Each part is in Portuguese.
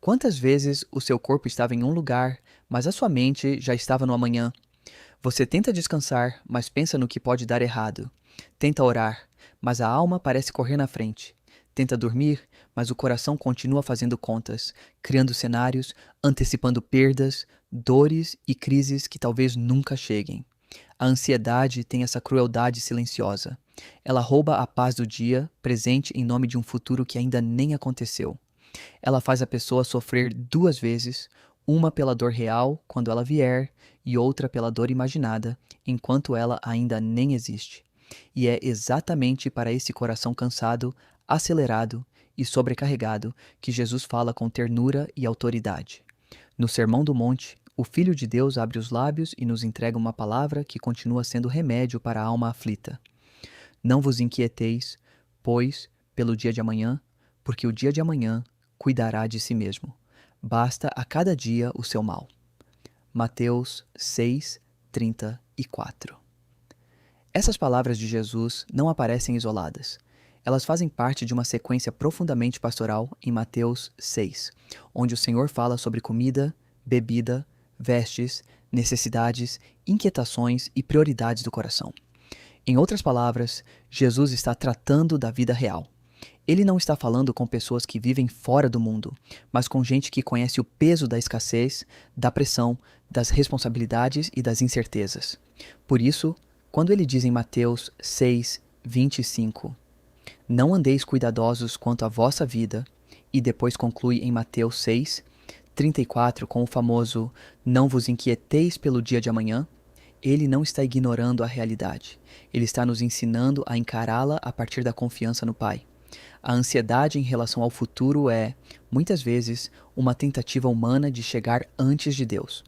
Quantas vezes o seu corpo estava em um lugar, mas a sua mente já estava no amanhã? Você tenta descansar, mas pensa no que pode dar errado. Tenta orar, mas a alma parece correr na frente. Tenta dormir, mas o coração continua fazendo contas, criando cenários, antecipando perdas, dores e crises que talvez nunca cheguem. A ansiedade tem essa crueldade silenciosa. Ela rouba a paz do dia, presente em nome de um futuro que ainda nem aconteceu. Ela faz a pessoa sofrer duas vezes, uma pela dor real, quando ela vier, e outra pela dor imaginada, enquanto ela ainda nem existe. E é exatamente para esse coração cansado, acelerado e sobrecarregado que Jesus fala com ternura e autoridade. No Sermão do Monte, o Filho de Deus abre os lábios e nos entrega uma palavra que continua sendo remédio para a alma aflita. Não vos inquieteis, pois, pelo dia de amanhã, porque o dia de amanhã cuidará de si mesmo. Basta a cada dia o seu mal. Mateus 6:34. Essas palavras de Jesus não aparecem isoladas. Elas fazem parte de uma sequência profundamente pastoral em Mateus 6, onde o Senhor fala sobre comida, bebida, vestes, necessidades, inquietações e prioridades do coração. Em outras palavras, Jesus está tratando da vida real. Ele não está falando com pessoas que vivem fora do mundo, mas com gente que conhece o peso da escassez, da pressão, das responsabilidades e das incertezas. Por isso, quando ele diz em Mateus 6:25, não andeis cuidadosos quanto à vossa vida, e depois conclui em Mateus 6:34 com o famoso não vos inquieteis pelo dia de amanhã, ele não está ignorando a realidade. Ele está nos ensinando a encará-la a partir da confiança no Pai. A ansiedade em relação ao futuro é, muitas vezes, uma tentativa humana de chegar antes de Deus.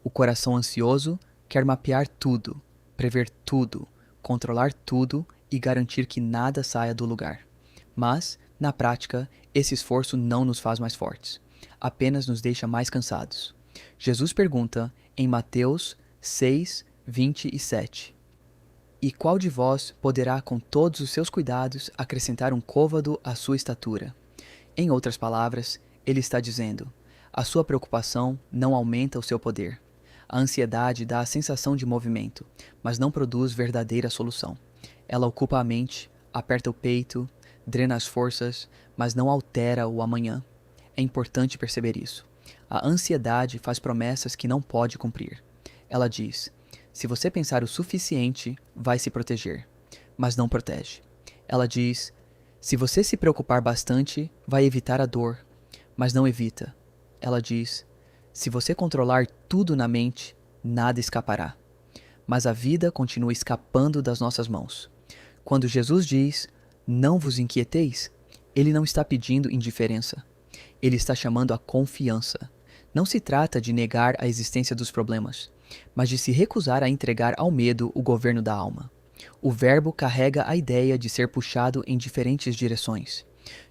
O coração ansioso quer mapear tudo, prever tudo, controlar tudo e garantir que nada saia do lugar. Mas, na prática, esse esforço não nos faz mais fortes, apenas nos deixa mais cansados. Jesus pergunta em Mateus 6:27: E qual de vós poderá, com todos os seus cuidados, acrescentar um côvado à sua estatura? Em outras palavras, ele está dizendo: a sua preocupação não aumenta o seu poder. A ansiedade dá a sensação de movimento, mas não produz verdadeira solução. Ela ocupa a mente, aperta o peito, drena as forças, mas não altera o amanhã. É importante perceber isso. A ansiedade faz promessas que não pode cumprir. Ela diz: se você pensar o suficiente, vai se proteger, mas não protege. Ela diz: se você se preocupar bastante, vai evitar a dor, mas não evita. Ela diz: se você controlar tudo na mente, nada escapará. Mas a vida continua escapando das nossas mãos. Quando Jesus diz: não vos inquieteis, ele não está pedindo indiferença. Ele está chamando a confiança. Não se trata de negar a existência dos problemas, mas de se recusar a entregar ao medo o governo da alma. O verbo carrega a ideia de ser puxado em diferentes direções,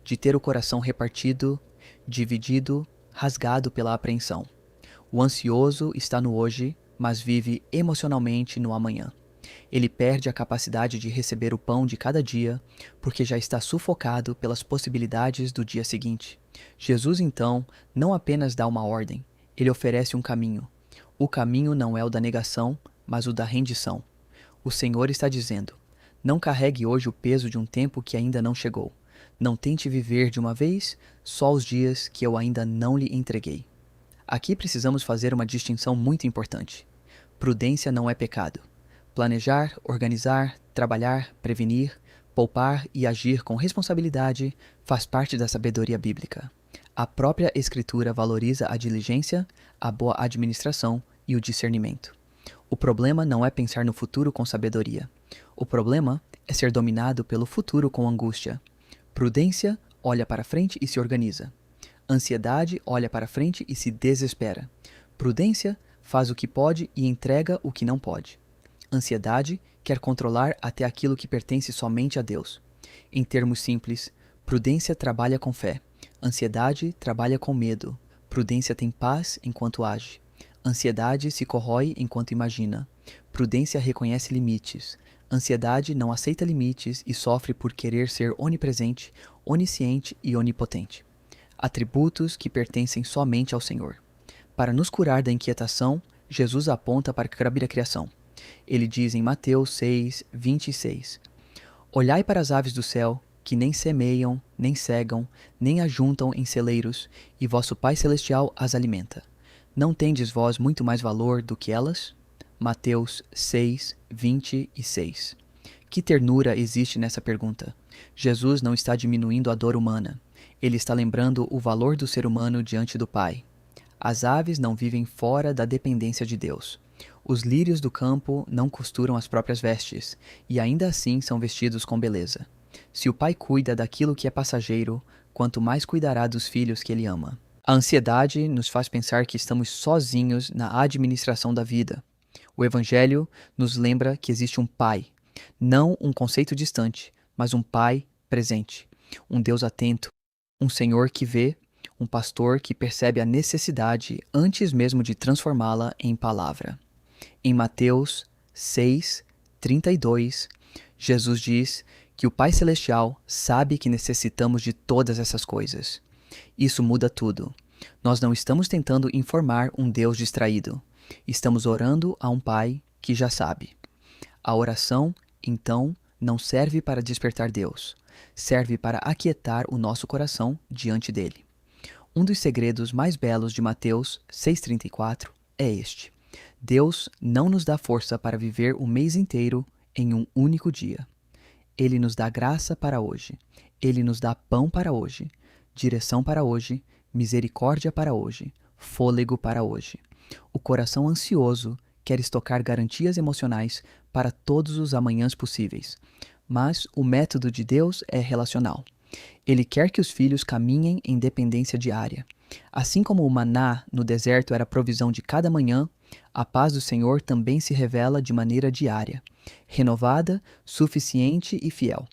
de ter o coração repartido, dividido, rasgado pela apreensão. O ansioso está no hoje, mas vive emocionalmente no amanhã. Ele perde a capacidade de receber o pão de cada dia, porque já está sufocado pelas possibilidades do dia seguinte. Jesus, então, não apenas dá uma ordem, ele oferece um caminho. O caminho não é o da negação, mas o da rendição. O Senhor está dizendo: não carregue hoje o peso de um tempo que ainda não chegou. Não tente viver de uma vez só os dias que eu ainda não lhe entreguei. Aqui precisamos fazer uma distinção muito importante. Prudência não é pecado. Planejar, organizar, trabalhar, prevenir, poupar e agir com responsabilidade faz parte da sabedoria bíblica. A própria Escritura valoriza a diligência, a boa administração e o discernimento. O problema não é pensar no futuro com sabedoria. O problema é ser dominado pelo futuro com angústia. Prudência olha para frente e se organiza. Ansiedade olha para frente e se desespera. Prudência faz o que pode e entrega o que não pode. Ansiedade quer controlar até aquilo que pertence somente a Deus. Em termos simples, prudência trabalha com fé. Ansiedade trabalha com medo. Prudência tem paz enquanto age. Ansiedade se corrói enquanto imagina. Prudência reconhece limites. Ansiedade não aceita limites e sofre por querer ser onipresente, onisciente e onipotente. atributos que pertencem somente ao Senhor. Para nos curar da inquietação, Jesus aponta para a Bíblia criação. Ele diz em Mateus 6, 26: Olhai para as aves do céu, que nem semeiam, nem cegam, nem ajuntam em celeiros, e vosso Pai Celestial as alimenta. Não tendes vós muito mais valor do que elas? Mateus 6, 26. Que ternura existe nessa pergunta. Jesus não está diminuindo a dor humana. Ele está lembrando o valor do ser humano diante do Pai. As aves não vivem fora da dependência de Deus. Os lírios do campo não costuram as próprias vestes, e ainda assim são vestidos com beleza. Se o Pai cuida daquilo que é passageiro, quanto mais cuidará dos filhos que Ele ama. A ansiedade nos faz pensar que estamos sozinhos na administração da vida. O Evangelho nos lembra que existe um Pai, não um conceito distante, mas um Pai presente, um Deus atento, um Senhor que vê, um pastor que percebe a necessidade antes mesmo de transformá-la em palavra. Em Mateus 6, 32, Jesus diz que o Pai Celestial sabe que necessitamos de todas essas coisas. Isso muda tudo. Nós não estamos tentando informar um Deus distraído. Estamos orando a um Pai que já sabe. A oração, então, não serve para despertar Deus. Serve para aquietar o nosso coração diante dele. Um dos segredos mais belos de Mateus 6,34 é este: Deus não nos dá força para viver o mês inteiro em um único dia. Ele nos dá graça para hoje. Ele nos dá pão para hoje, direção para hoje, misericórdia para hoje, fôlego para hoje. O coração ansioso quer estocar garantias emocionais para todos os amanhãs possíveis. Mas o método de Deus é relacional. Ele quer que os filhos caminhem em dependência diária. Assim como o maná no deserto era a provisão de cada manhã, a paz do Senhor também se revela de maneira diária, renovada, suficiente e fiel.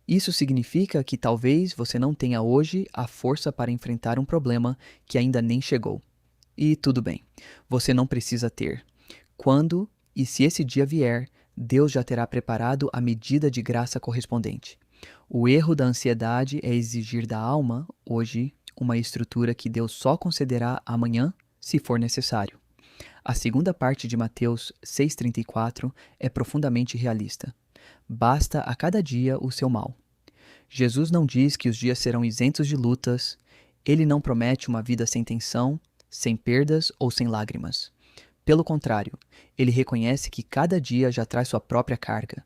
Isso significa que talvez você não tenha hoje a força para enfrentar um problema que ainda nem chegou. E tudo bem, você não precisa ter. Quando e se esse dia vier, Deus já terá preparado a medida de graça correspondente. O erro da ansiedade é exigir da alma, hoje, uma estrutura que Deus só concederá amanhã, se for necessário. A segunda parte de Mateus 6,34 é profundamente realista. Basta a cada dia o seu mal. Jesus não diz que os dias serão isentos de lutas. Ele não promete uma vida sem tensão, sem perdas ou sem lágrimas. Pelo contrário, ele reconhece que cada dia já traz sua própria carga.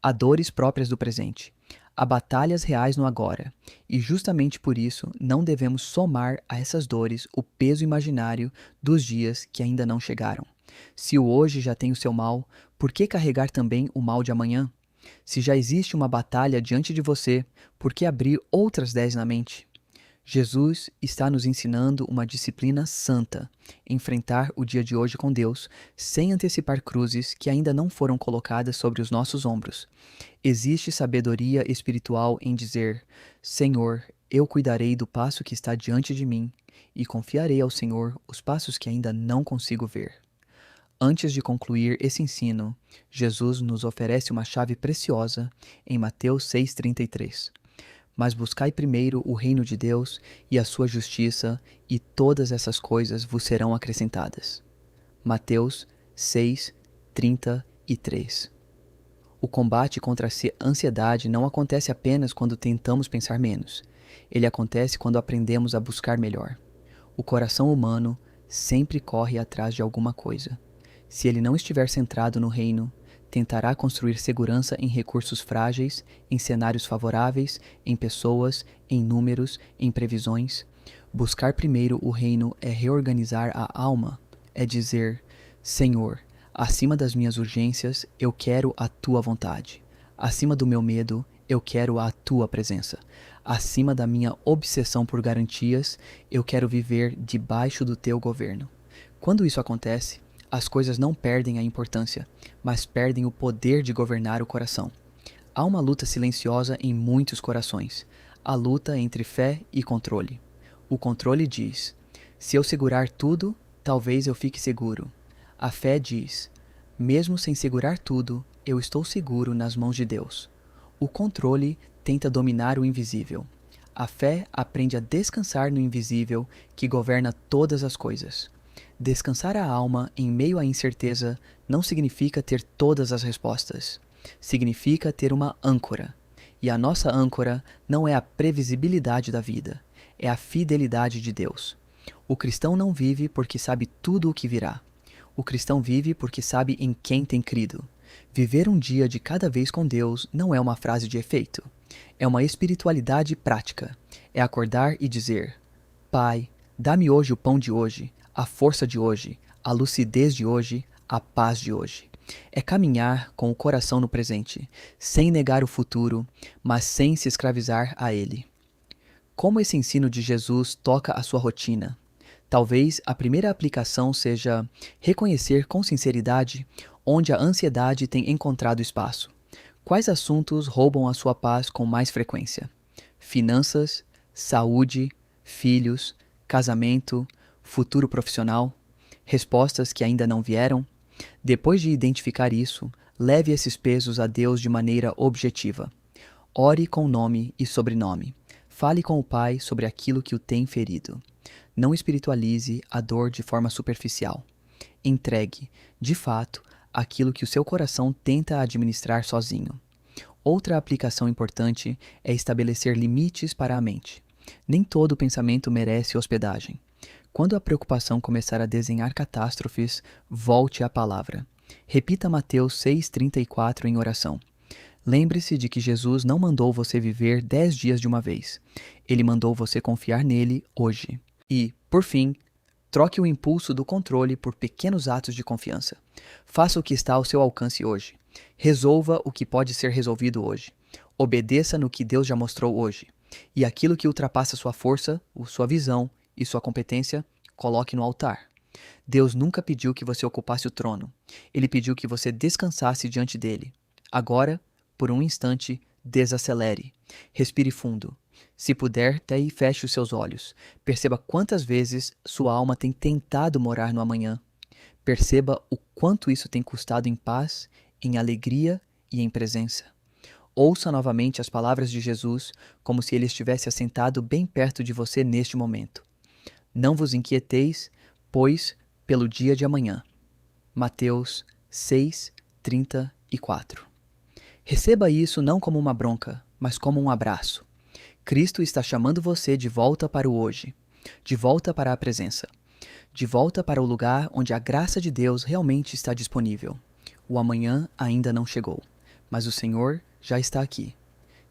Há dores próprias do presente. Há batalhas reais no agora, e justamente por isso não devemos somar a essas dores o peso imaginário dos dias que ainda não chegaram. Se o hoje já tem o seu mal, por que carregar também o mal de amanhã? Se já existe uma batalha diante de você, por que abrir outras 10 na mente? Jesus está nos ensinando uma disciplina santa, enfrentar o dia de hoje com Deus, sem antecipar cruzes que ainda não foram colocadas sobre os nossos ombros. Existe sabedoria espiritual em dizer: Senhor, eu cuidarei do passo que está diante de mim, e confiarei ao Senhor os passos que ainda não consigo ver. Antes de concluir esse ensino, Jesus nos oferece uma chave preciosa em Mateus 6,33. Mas buscai primeiro o reino de Deus e a sua justiça, e todas essas coisas vos serão acrescentadas. Mateus 6:33. O combate contra a ansiedade não acontece apenas quando tentamos pensar menos. Ele acontece quando aprendemos a buscar melhor. O coração humano sempre corre atrás de alguma coisa. Se ele não estiver centrado no reino, tentará construir segurança em recursos frágeis, em cenários favoráveis, em pessoas, em números, em previsões. Buscar primeiro o reino é reorganizar a alma, é dizer: Senhor, acima das minhas urgências, eu quero a tua vontade. Acima do meu medo, eu quero a tua presença. Acima da minha obsessão por garantias, eu quero viver debaixo do teu governo. Quando isso acontece, as coisas não perdem a importância, mas perdem o poder de governar o coração. Há uma luta silenciosa em muitos corações, a luta entre fé e controle. O controle diz: se eu segurar tudo, talvez eu fique seguro. A fé diz: mesmo sem segurar tudo, eu estou seguro nas mãos de Deus. O controle tenta dominar o invisível. A fé aprende a descansar no invisível que governa todas as coisas. Descansar a alma em meio à incerteza não significa ter todas as respostas. Significa ter uma âncora. E a nossa âncora não é a previsibilidade da vida, é a fidelidade de Deus. O cristão não vive porque sabe tudo o que virá. O cristão vive porque sabe em quem tem crido. Viver um dia de cada vez com Deus não é uma frase de efeito. É uma espiritualidade prática. É acordar e dizer: Pai, dá-me hoje o pão de hoje, a força de hoje, a lucidez de hoje, a paz de hoje. É caminhar com o coração no presente, sem negar o futuro, mas sem se escravizar a ele. Como esse ensino de Jesus toca a sua rotina? Talvez a primeira aplicação seja reconhecer com sinceridade onde a ansiedade tem encontrado espaço. Quais assuntos roubam a sua paz com mais frequência? Finanças, saúde, filhos, casamento, futuro profissional? Respostas que ainda não vieram? Depois de identificar isso, leve esses pesos a Deus de maneira objetiva. Ore com nome e sobrenome. Fale com o Pai sobre aquilo que o tem ferido. Não espiritualize a dor de forma superficial. Entregue, de fato, aquilo que o seu coração tenta administrar sozinho. Outra aplicação importante é estabelecer limites para a mente. Nem todo pensamento merece hospedagem. Quando a preocupação começar a desenhar catástrofes, volte à palavra. Repita Mateus 6,34 em oração. Lembre-se de que Jesus não mandou você viver 10 dias de uma vez. Ele mandou você confiar nele hoje. E, por fim, troque o impulso do controle por pequenos atos de confiança. Faça o que está ao seu alcance hoje. Resolva o que pode ser resolvido hoje. Obedeça no que Deus já mostrou hoje. E aquilo que ultrapassa sua força, sua visão e sua competência, coloque no altar. Deus nunca pediu que você ocupasse o trono. Ele pediu que você descansasse diante dele. Agora, por um instante, desacelere. Respire fundo. Se puder, daí feche os seus olhos. Perceba quantas vezes sua alma tem tentado morar no amanhã. Perceba o quanto isso tem custado em paz, em alegria e em presença. Ouça novamente as palavras de Jesus como se ele estivesse assentado bem perto de você neste momento. Não vos inquieteis, pois, pelo dia de amanhã. Mateus 6:34. Receba isso não como uma bronca, mas como um abraço. Cristo está chamando você de volta para o hoje, de volta para a presença, de volta para o lugar onde a graça de Deus realmente está disponível. O amanhã ainda não chegou, mas o Senhor já está aqui.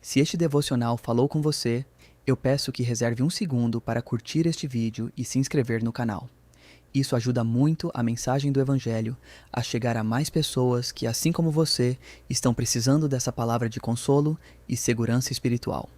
Se este devocional falou com você, eu peço que reserve um segundo para curtir este vídeo e se inscrever no canal. Isso ajuda muito a mensagem do Evangelho a chegar a mais pessoas que, assim como você, estão precisando dessa palavra de consolo e segurança espiritual.